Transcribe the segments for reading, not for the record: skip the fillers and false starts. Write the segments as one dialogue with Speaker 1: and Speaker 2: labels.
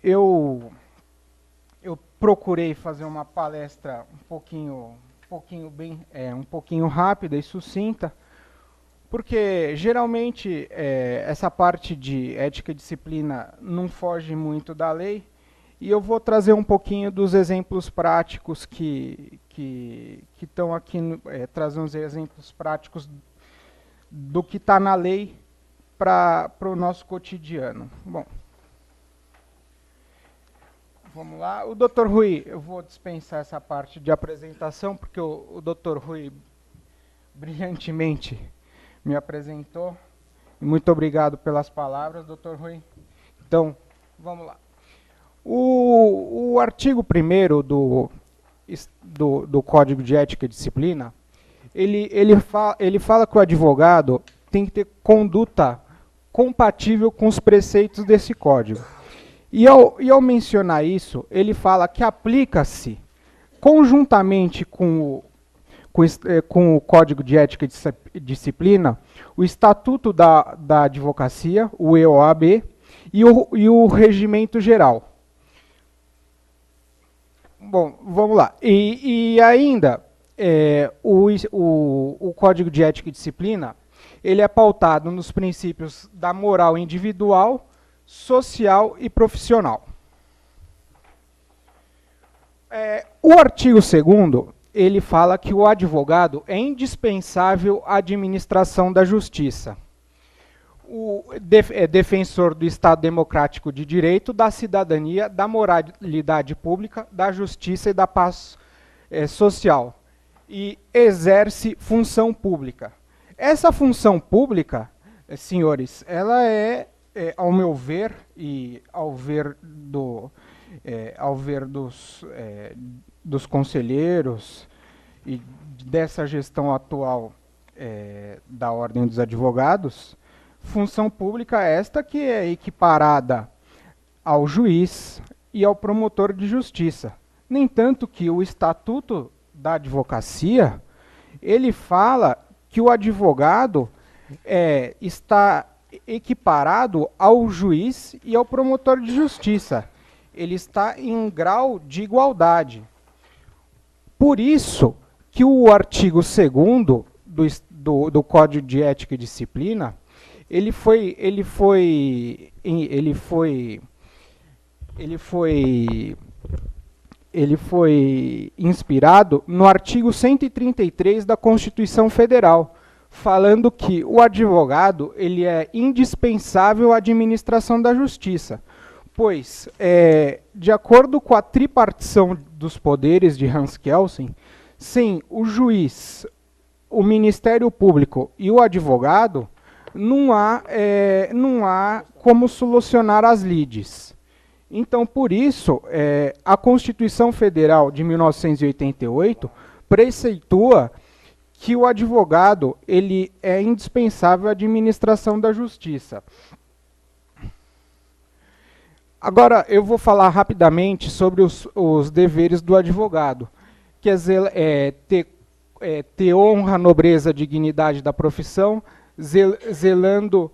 Speaker 1: Eu procurei fazer uma palestra um pouquinho rápida e sucinta, porque geralmente essa parte de ética e disciplina não foge muito da lei, e eu vou trazer um pouquinho dos exemplos práticos que estão aqui, trazer uns exemplos práticos do que está na lei para o nosso cotidiano. Bom, vamos lá. O Dr. Rui, eu vou dispensar essa parte de apresentação, porque o Dr. Rui brilhantemente me apresentou. Muito obrigado pelas palavras, Dr. Rui. Então, vamos lá. O artigo 1º do Código de Ética e Disciplina, ele fala que o advogado tem que ter conduta compatível com os preceitos desse código. E ao mencionar isso, ele fala que aplica-se conjuntamente com o Código de Ética e Disciplina, o Estatuto da Advocacia, o EOAB, e o Regimento Geral. Bom, vamos lá. E ainda, o Código de Ética e Disciplina, ele é pautado nos princípios da moral individual, social e profissional. O artigo 2º, ele fala que o advogado é indispensável à administração da justiça. É defensor do Estado democrático de direito, da cidadania, da moralidade pública, da justiça e da paz social. E exerce função pública. Essa função pública, senhores, ela ao meu ver, e ao ver dos conselheiros e dessa gestão atual da Ordem dos Advogados, função pública esta que é equiparada ao juiz e ao promotor de justiça. No entanto, que o Estatuto da Advocacia, ele fala que o advogado está equiparado ao juiz e ao promotor de justiça. Ele está em grau de igualdade. Por isso que o artigo 2º do Código de Ética e Disciplina, ele foi inspirado no artigo 133 da Constituição Federal, falando que o advogado ele é indispensável à administração da justiça, pois, de acordo com a tripartição dos poderes de Hans Kelsen, sem o juiz, o Ministério Público e o advogado, não há como solucionar as lides. Então, por isso, a Constituição Federal de 1988 preceitua que o advogado ele é indispensável à administração da justiça. Agora, eu vou falar rapidamente sobre os deveres do advogado, que é ter honra, nobreza, dignidade da profissão, zelando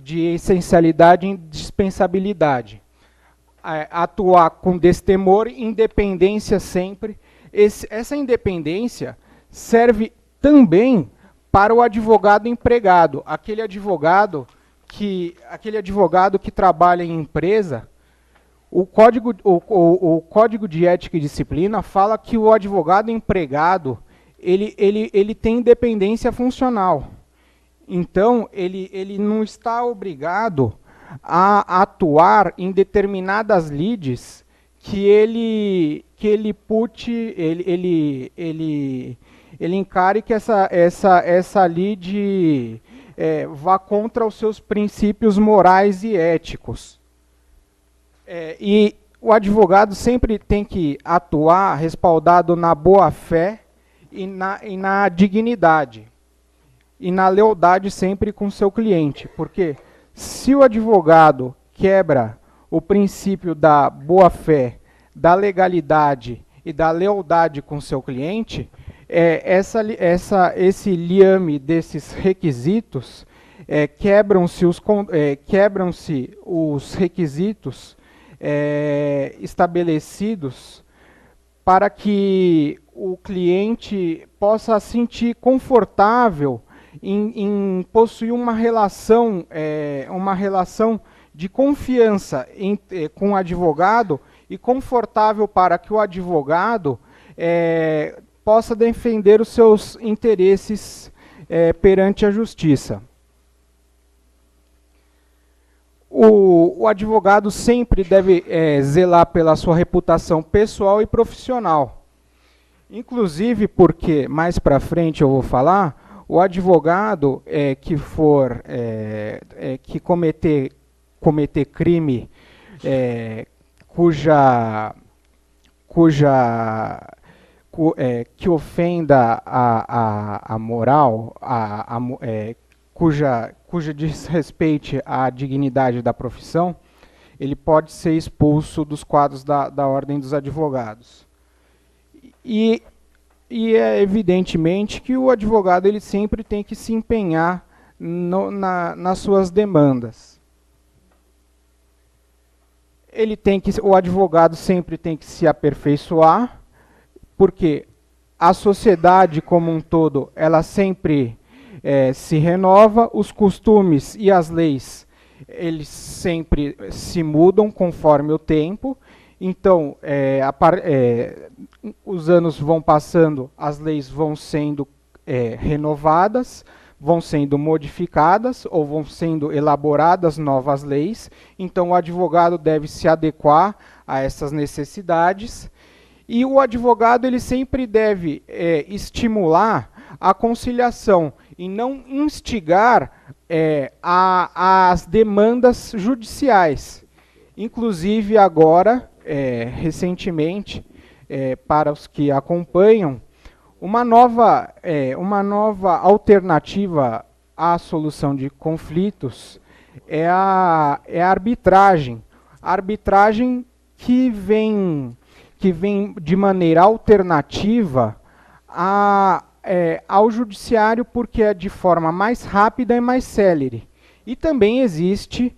Speaker 1: de essencialidade e indispensabilidade. Atuar com destemor, independência sempre. Essa independência serve também para o advogado empregado, aquele advogado que trabalha em empresa. O Código de Ética e Disciplina fala que o advogado empregado ele tem independência funcional. Então, ele não está obrigado a atuar em determinadas lides que ele encare que essa lide vá contra os seus princípios morais e éticos. E o advogado sempre tem que atuar respaldado na boa-fé e na dignidade. E na lealdade sempre com o seu cliente. Porque se o advogado quebra o princípio da boa-fé, da legalidade e da lealdade com o seu cliente, esse liame desses requisitos, quebram-se os requisitos estabelecidos para que o cliente possa se sentir confortável em possuir uma relação de confiança com o advogado e confortável para que o advogado possa defender os seus interesses perante a justiça. O advogado sempre deve zelar pela sua reputação pessoal e profissional. Inclusive porque, mais para frente eu vou falar, o advogado que cometer crime que ofenda a moral, cuja desrespeite à dignidade da profissão, ele pode ser expulso dos quadros da Ordem dos Advogados. E é evidentemente que o advogado ele sempre tem que se empenhar nas suas demandas. O advogado sempre tem que se aperfeiçoar, porque a sociedade como um todo, ela sempre se renova, os costumes e as leis, eles sempre se mudam conforme o tempo. Então, os anos vão passando, as leis vão sendo renovadas, vão sendo modificadas ou vão sendo elaboradas novas leis. Então, o advogado deve se adequar a essas necessidades. E o advogado ele sempre deve estimular a conciliação e não instigar as demandas judiciais. Inclusive, agora, recentemente, para os que acompanham, uma nova alternativa à solução de conflitos é a arbitragem. A arbitragem que vem de maneira alternativa ao judiciário, porque é de forma mais rápida e mais célere. E também existe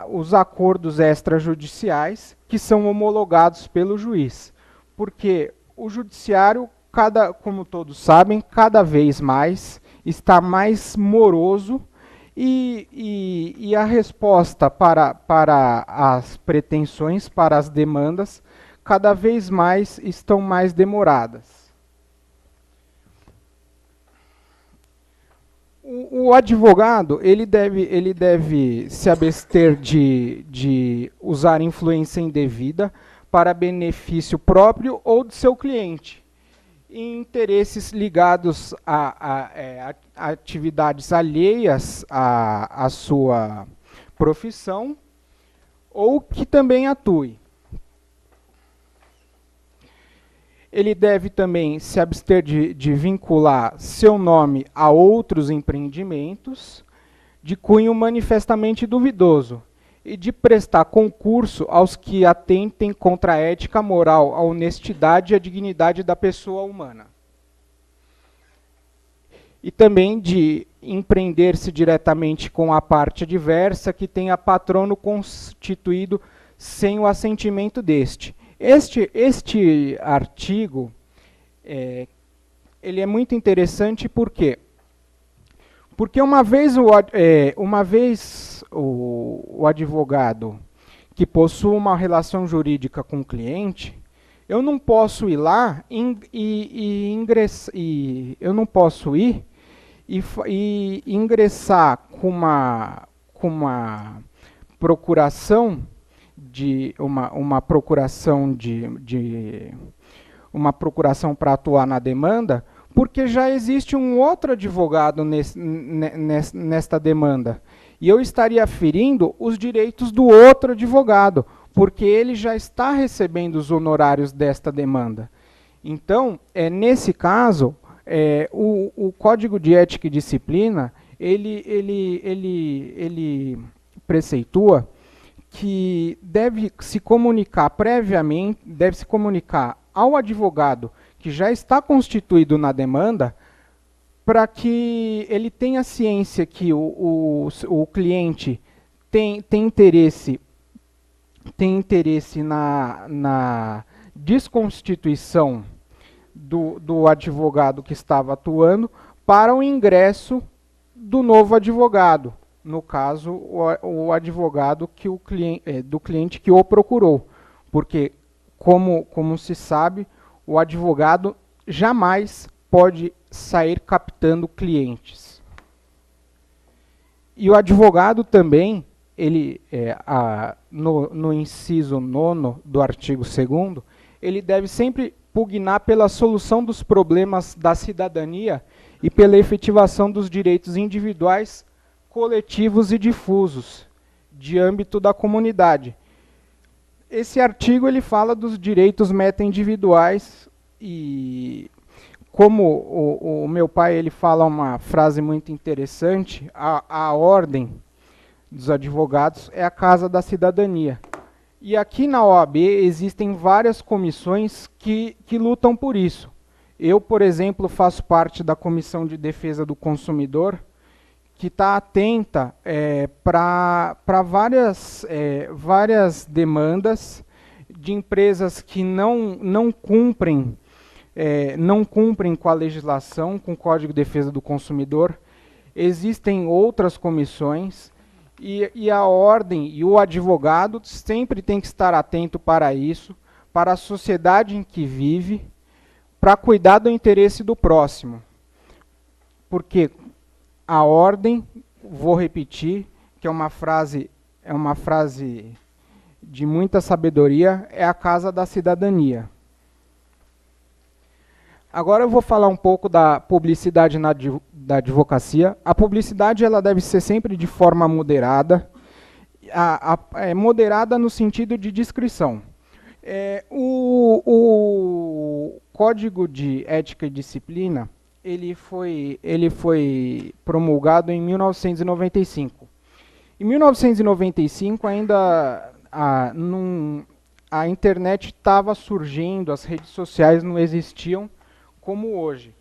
Speaker 1: os acordos extrajudiciais que são homologados pelo juiz, porque o judiciário, como todos sabem, cada vez mais está mais moroso e a resposta para as pretensões, para as demandas, cada vez mais estão mais demoradas. O advogado ele deve se abster de usar influência indevida para benefício próprio ou do seu cliente, em interesses ligados a atividades alheias à sua profissão ou que também atue. Ele deve também se abster de vincular seu nome a outros empreendimentos de cunho manifestamente duvidoso e de prestar concurso aos que atentem contra a ética, moral, a honestidade e a dignidade da pessoa humana. E também de empreender-se diretamente com a parte adversa que tenha patrono constituído sem o assentimento deste. Este artigo ele é muito interessante porque uma vez o advogado que possui uma relação jurídica com o cliente, eu não posso ir lá e ingressar com uma procuração uma procuração para atuar na demanda, porque já existe um outro advogado nesta demanda. E eu estaria ferindo os direitos do outro advogado, porque ele já está recebendo os honorários desta demanda. Então, nesse caso, o Código de Ética e Disciplina, ele preceitua que deve se comunicar previamente, deve se comunicar ao advogado que já está constituído na demanda, para que ele tenha ciência que o cliente tem interesse na desconstituição do advogado que estava atuando para o ingresso do novo advogado, no caso, o advogado que do cliente que o procurou. Porque, como se sabe, o advogado jamais pode sair captando clientes. E o advogado também, no inciso 9º do artigo 2º, ele deve sempre pugnar pela solução dos problemas da cidadania e pela efetivação dos direitos individuais, coletivos e difusos de âmbito da comunidade. Esse artigo ele fala dos direitos meta-individuais e, como o meu pai ele fala uma frase muito interessante, a ordem dos advogados é a casa da cidadania. E aqui na OAB existem várias comissões que lutam por isso. Eu, por exemplo, faço parte da Comissão de Defesa do Consumidor, que está atenta para várias demandas de empresas que não cumprem com a legislação, com o Código de Defesa do Consumidor. Existem outras comissões e a ordem e o advogado sempre tem que estar atento para isso, para a sociedade em que vive, para cuidar do interesse do próximo. Porque a ordem, vou repetir, que é uma frase de muita sabedoria, é a casa da cidadania. Agora eu vou falar um pouco da publicidade da advocacia. A publicidade ela deve ser sempre de forma moderada, moderada no sentido de discrição. O Código de Ética e Disciplina ele foi promulgado em 1995. Em 1995 ainda a internet estava surgindo, as redes sociais não existiam como hoje.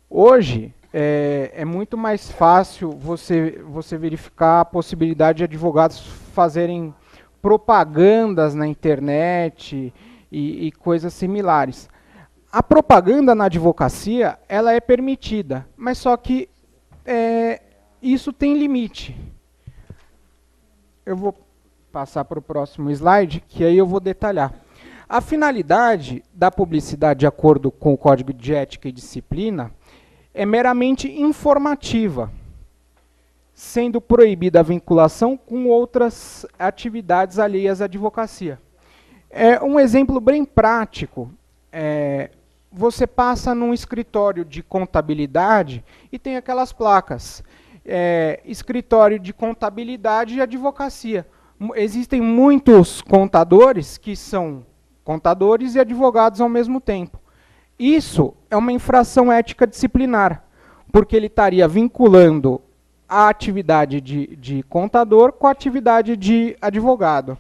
Speaker 1: Hoje é muito mais fácil você verificar a possibilidade de advogados fazerem propagandas na internet e coisas similares. A propaganda na advocacia ela é permitida, mas só que isso tem limite. Eu vou passar para o próximo slide, que aí eu vou detalhar. A finalidade da publicidade, de acordo com o Código de Ética e Disciplina, é meramente informativa, sendo proibida a vinculação com outras atividades alheias à advocacia. Um exemplo bem prático, você passa num escritório de contabilidade e tem aquelas placas, escritório de contabilidade e advocacia. Existem muitos contadores que são contadores e advogados ao mesmo tempo. Isso é uma infração ética disciplinar, porque ele estaria vinculando a atividade de contador com a atividade de advogado.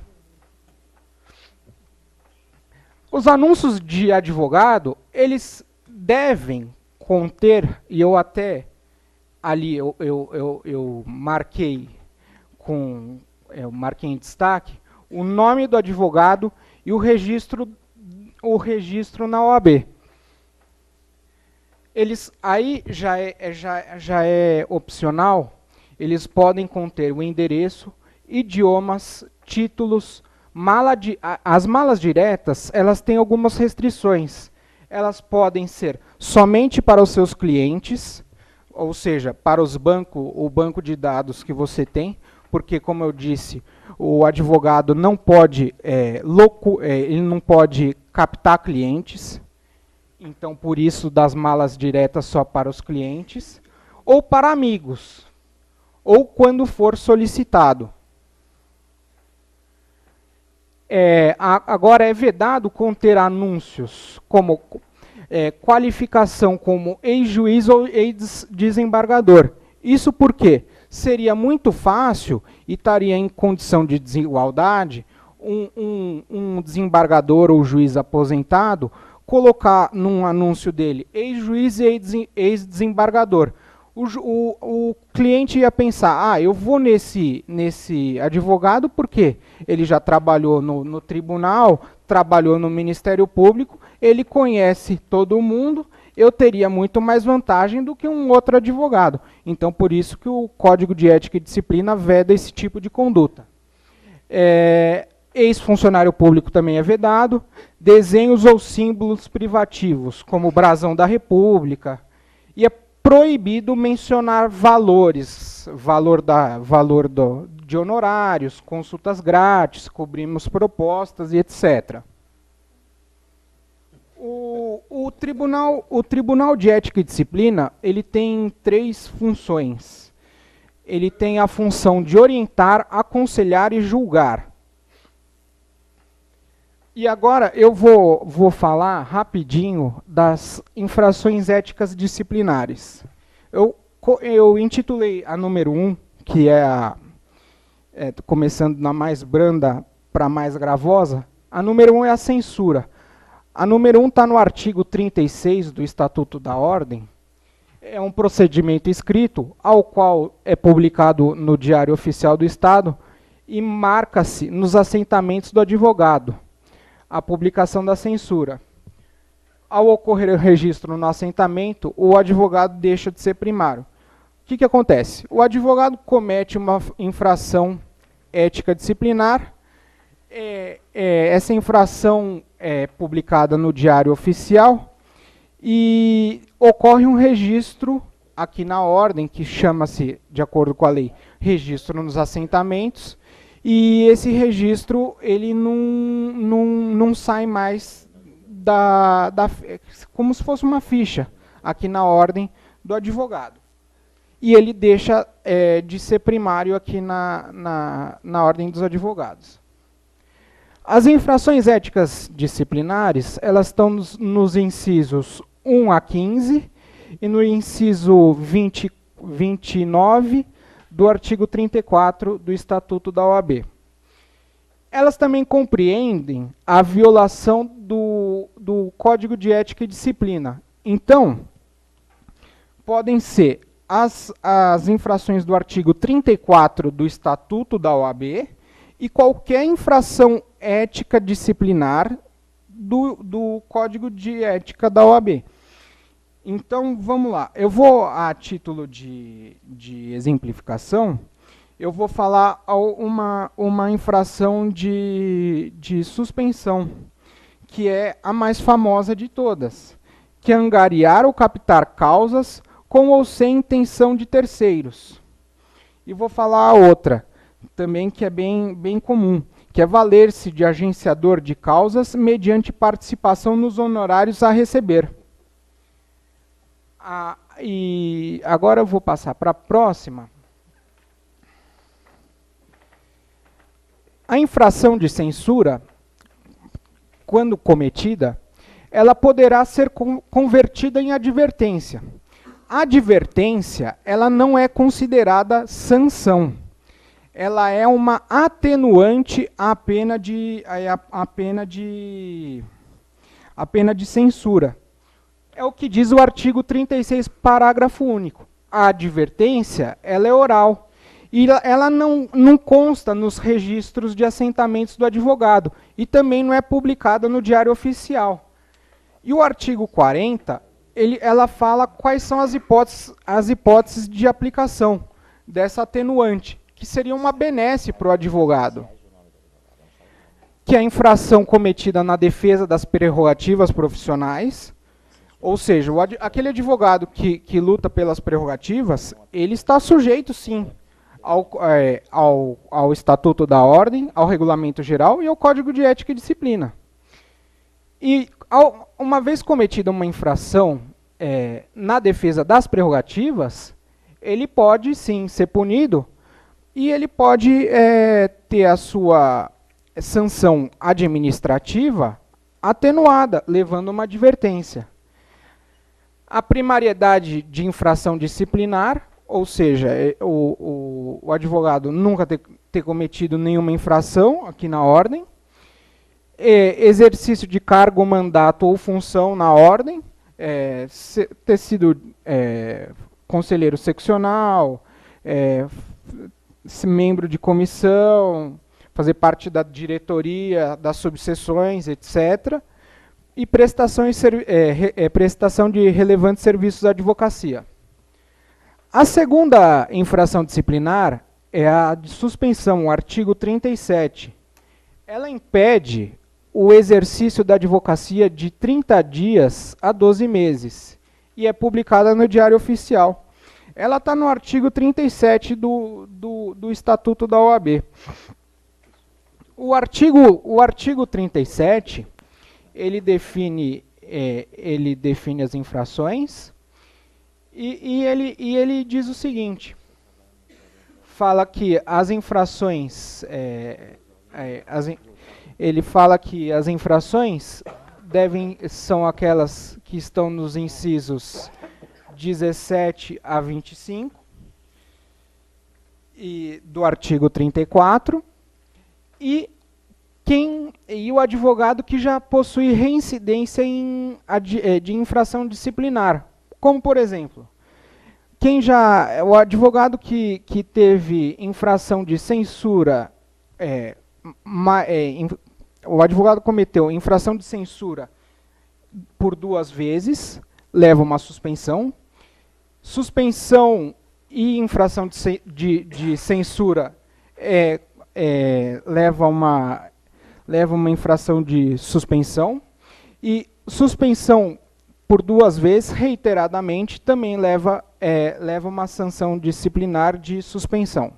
Speaker 1: Os anúncios de advogado, eles devem conter, e eu até ali eu marquei em destaque, o nome do advogado e o registro na OAB. Aí já é opcional, eles podem conter o endereço, idiomas, títulos, as malas diretas, elas têm algumas restrições. Elas podem ser somente para os seus clientes, ou seja, para o banco de dados que você tem, porque, como eu disse, o advogado não pode, ele não pode captar clientes, então, por isso, das malas diretas só para os clientes, ou para amigos, ou quando for solicitado. Agora, é vedado conter anúncios como qualificação como ex-juiz ou ex-desembargador. Isso por quê? Seria muito fácil e estaria em condição de desigualdade um desembargador ou juiz aposentado colocar num anúncio dele ex-juiz e ex-desembargador. O cliente ia pensar, eu vou nesse advogado porque ele já trabalhou no tribunal, trabalhou no Ministério Público, ele conhece todo mundo, eu teria muito mais vantagem do que um outro advogado. Então, por isso que o Código de Ética e Disciplina veda esse tipo de conduta. Ex-funcionário público também é vedado. Desenhos ou símbolos privativos, como o brasão da República. E é proibido mencionar valores, de honorários, consultas grátis, cobrimos propostas e etc. O Tribunal de Ética e Disciplina, ele tem 3 funções. Ele tem a função de orientar, aconselhar e julgar. E agora eu vou falar rapidinho das infrações éticas disciplinares. Eu intitulei a número 1, que começando na mais branda para a mais gravosa. A número 1 é a censura. A número 1 está no artigo 36 do Estatuto da Ordem. É um procedimento escrito, ao qual é publicado no Diário Oficial do Estado e marca-se nos assentamentos do advogado a publicação da censura. Ao ocorrer o registro no assentamento, o advogado deixa de ser primário. O que acontece? O advogado comete uma infração ética disciplinar. Essa infração é publicada no Diário Oficial e ocorre um registro aqui na ordem, que chama-se, de acordo com a lei, registro nos assentamentos, e esse registro ele não sai mais como se fosse uma ficha aqui na ordem do advogado. E ele deixa de ser primário aqui na ordem dos advogados. As infrações éticas disciplinares, elas estão nos incisos 1 a 15 e no inciso 29 do artigo 34 do Estatuto da OAB. Elas também compreendem a violação do Código de Ética e Disciplina. Então, podem ser as infrações do artigo 34 do Estatuto da OAB e qualquer infração ética disciplinar do Código de Ética da OAB. Então, vamos lá. Eu vou, a título de exemplificação, eu vou falar uma infração de suspensão, que é a mais famosa de todas, que é angariar ou captar causas com ou sem intenção de terceiros. E vou falar a outra, também que é bem comum, que é valer-se de agenciador de causas mediante participação nos honorários a receber. E agora eu vou passar para a próxima. A infração de censura, quando cometida, ela poderá ser convertida em advertência. A advertência, ela não é considerada sanção. Ela é uma atenuante à pena de censura. É o que diz o artigo 36, parágrafo único. A advertência, ela é oral. E ela não consta nos registros de assentamentos do advogado. E também não é publicada no Diário Oficial. E o artigo 40, ela fala quais são as hipóteses de aplicação dessa atenuante, que seria uma benesse para o advogado. Que é a infração cometida na defesa das prerrogativas profissionais. Ou seja, aquele advogado que luta pelas prerrogativas, ele está sujeito, sim, ao Estatuto da Ordem, ao Regulamento Geral e ao Código de Ética e Disciplina. E, uma vez cometida uma infração na defesa das prerrogativas, ele pode, sim, ser punido e ele pode ter a sua sanção administrativa atenuada, levando uma advertência. A primariedade de infração disciplinar, ou seja, o advogado nunca ter cometido nenhuma infração aqui na ordem, exercício de cargo, mandato ou função na ordem, ter sido conselheiro seccional, membro de comissão, fazer parte da diretoria, das subseções, etc. E prestação de relevantes serviços da advocacia. A segunda infração disciplinar é a de suspensão, o artigo 37. Ela impede o exercício da advocacia de 30 dias a 12 meses e é publicada no Diário Oficial. Ela está no artigo 37 do Estatuto da OAB. O artigo 37, ele define as infrações e ele diz o seguinte, fala que as infrações, ele fala que as infrações são aquelas que estão nos incisos 17 a 25 do artigo 34, e o advogado que já possui reincidência de infração disciplinar. Como, por exemplo, o advogado que teve infração de censura, o advogado cometeu infração de censura por 2 vezes, leva uma suspensão. Suspensão e infração de censura leva uma infração de suspensão. E suspensão por 2 vezes, reiteradamente, também leva uma sanção disciplinar de suspensão.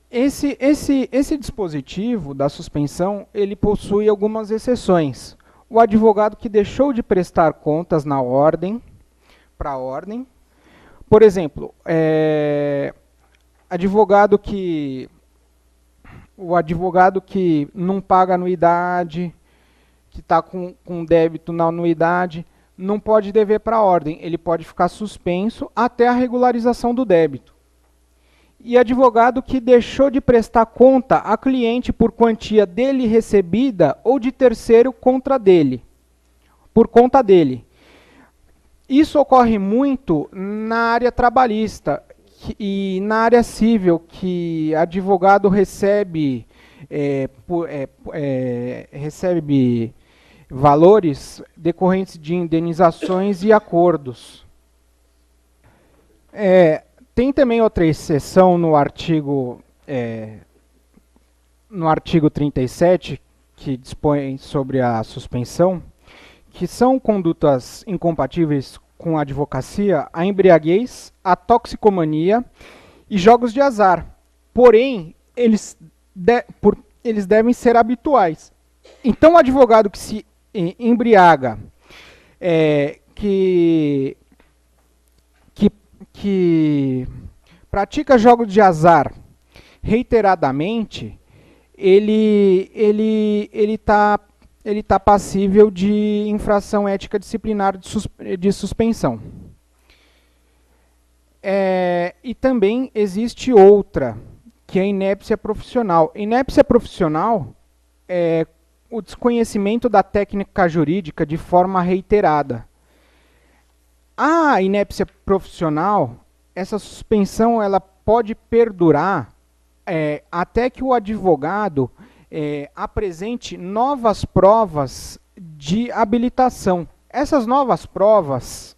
Speaker 1: Esse dispositivo da suspensão, ele possui algumas exceções. O advogado que deixou de prestar contas na ordem, para a ordem, por exemplo, o advogado que não paga anuidade, que está com débito na anuidade, não pode dever para a ordem, ele pode ficar suspenso até a regularização do débito. E advogado que deixou de prestar conta a cliente por quantia dele recebida ou de terceiro por conta dele. Isso ocorre muito na área trabalhista e na área civil, que advogado recebe valores decorrentes de indenizações e acordos. Tem também outra exceção no artigo 37, que dispõe sobre a suspensão, que são condutas incompatíveis com a advocacia, a embriaguez, a toxicomania e jogos de azar. Porém, eles devem ser habituais. Então, o advogado que se embriaga, que pratica jogos de azar reiteradamente, ele está passível de infração ética disciplinar de suspensão. E também existe outra, que é a inépcia profissional. Inépcia profissional é o desconhecimento da técnica jurídica de forma reiterada. A inépcia profissional, essa suspensão, ela pode perdurar até que o advogado apresente novas provas de habilitação. Essas novas provas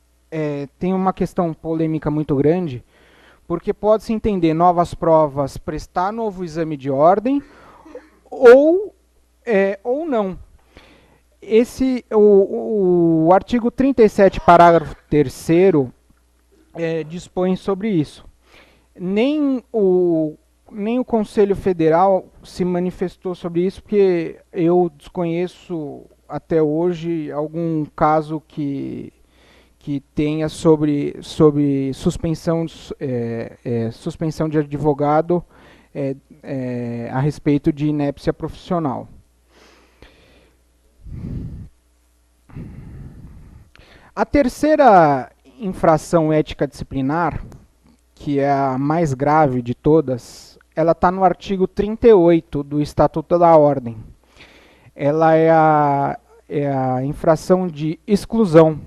Speaker 1: tem uma questão polêmica muito grande, porque pode-se entender novas provas, prestar novo exame de ordem ou não. O artigo 37, parágrafo 3º, dispõe sobre isso. Nem o Conselho Federal se manifestou sobre isso, porque eu desconheço até hoje algum caso que tenha sobre suspensão de advogado a respeito de inépcia profissional. A terceira infração ética disciplinar, que é a mais grave de todas, ela está no artigo 38 do Estatuto da Ordem. Ela é a infração de exclusão.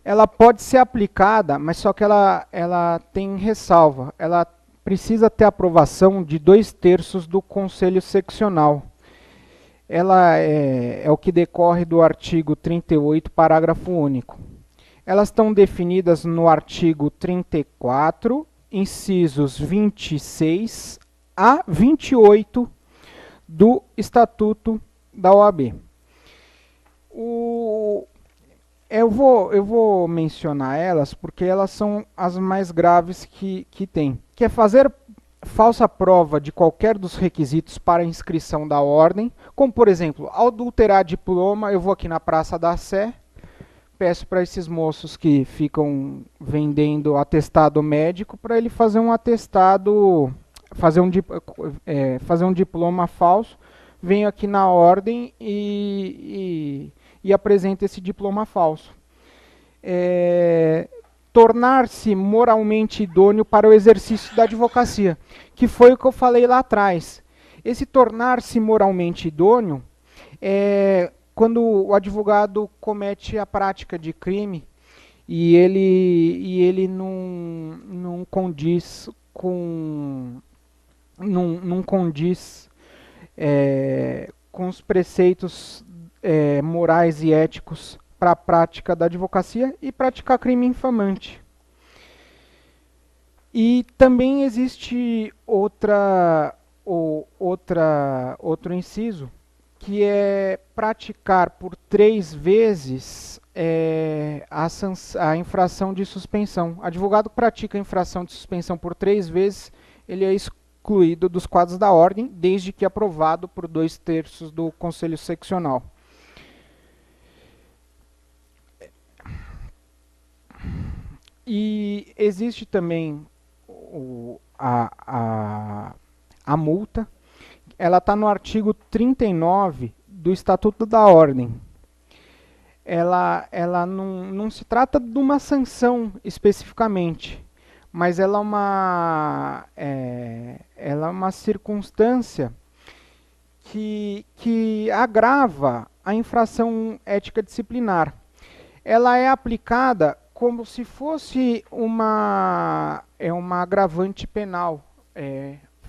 Speaker 1: Ela pode ser aplicada, mas só que ela tem ressalva. Ela precisa ter aprovação de 2/3 do Conselho Seccional. Ela é o que decorre do artigo 38, parágrafo único. Elas estão definidas no artigo 34, incisos 26 a 28 do Estatuto da OAB. Eu vou mencionar elas porque elas são as mais graves que tem. Que é fazer falsa prova de qualquer dos requisitos para inscrição da ordem, como, por exemplo, adulterar diploma. Eu vou aqui na Praça da Sé, peço para esses moços que ficam vendendo atestado médico para ele fazer um atestado, fazer um diploma falso. Venho aqui na ordem e apresento esse diploma falso. Tornar-se moralmente idôneo para o exercício da advocacia, que foi o que eu falei lá atrás. Esse tornar-se moralmente idôneo é quando o advogado comete a prática de crime e ele não condiz com os preceitos morais e éticos para a prática da advocacia e praticar crime infamante. E também existe outro inciso, que é praticar por 3 vezes a infração de suspensão. Advogado que pratica a infração de suspensão por 3 vezes, ele é excluído dos quadros da ordem, desde que aprovado por 2/3 do Conselho Seccional. E existe também a multa. Ela está no artigo 39 do Estatuto da Ordem. Ela não se trata de uma sanção especificamente, mas ela é uma circunstância que agrava a infração ética disciplinar. Ela é aplicada como se fosse uma agravante penal,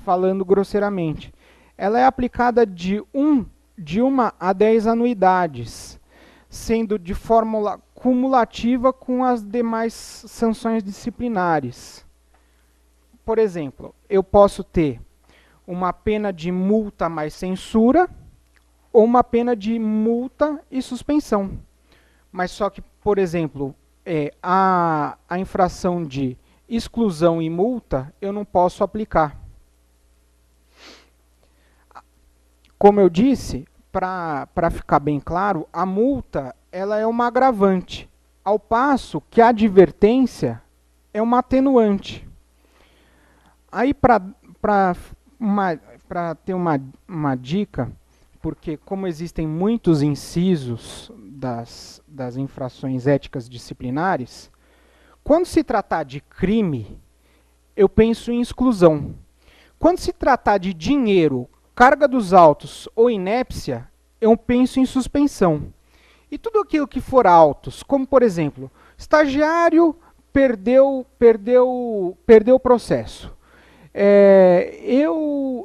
Speaker 1: falando grosseiramente. Ela é aplicada de 1 a 10 anuidades, sendo de forma cumulativa com as demais sanções disciplinares. Por exemplo, eu posso ter uma pena de multa mais censura ou uma pena de multa e suspensão. Mas só que, por exemplo, a infração de exclusão e multa eu não posso aplicar. Como eu disse, para ficar bem claro, a multa ela é uma agravante, ao passo que a advertência é uma atenuante. Aí, para ter uma dica, porque como existem muitos incisos das infrações éticas disciplinares, quando se tratar de crime, eu penso em exclusão. Quando se tratar de dinheiro, carga dos autos ou inépcia, eu penso em suspensão. E tudo aquilo que for autos, como por exemplo, estagiário perdeu o processo.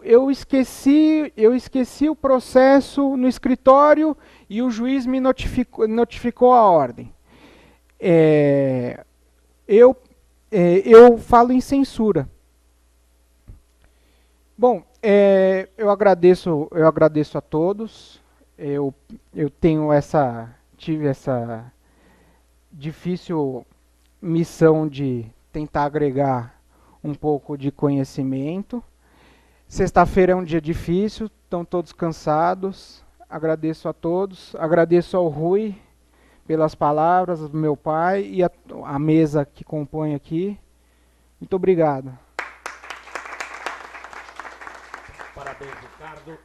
Speaker 1: Eu esqueci o processo no escritório e o juiz me notificou a ordem. Eu falo em censura. Bom, eu agradeço a todos. Eu tive essa difícil missão de tentar agregar um pouco de conhecimento. Sexta-feira é um dia difícil, estão todos cansados. Agradeço a todos, agradeço ao Rui pelas palavras, do meu pai e a mesa que compõe aqui. Muito obrigado.
Speaker 2: Parabéns, Ricardo.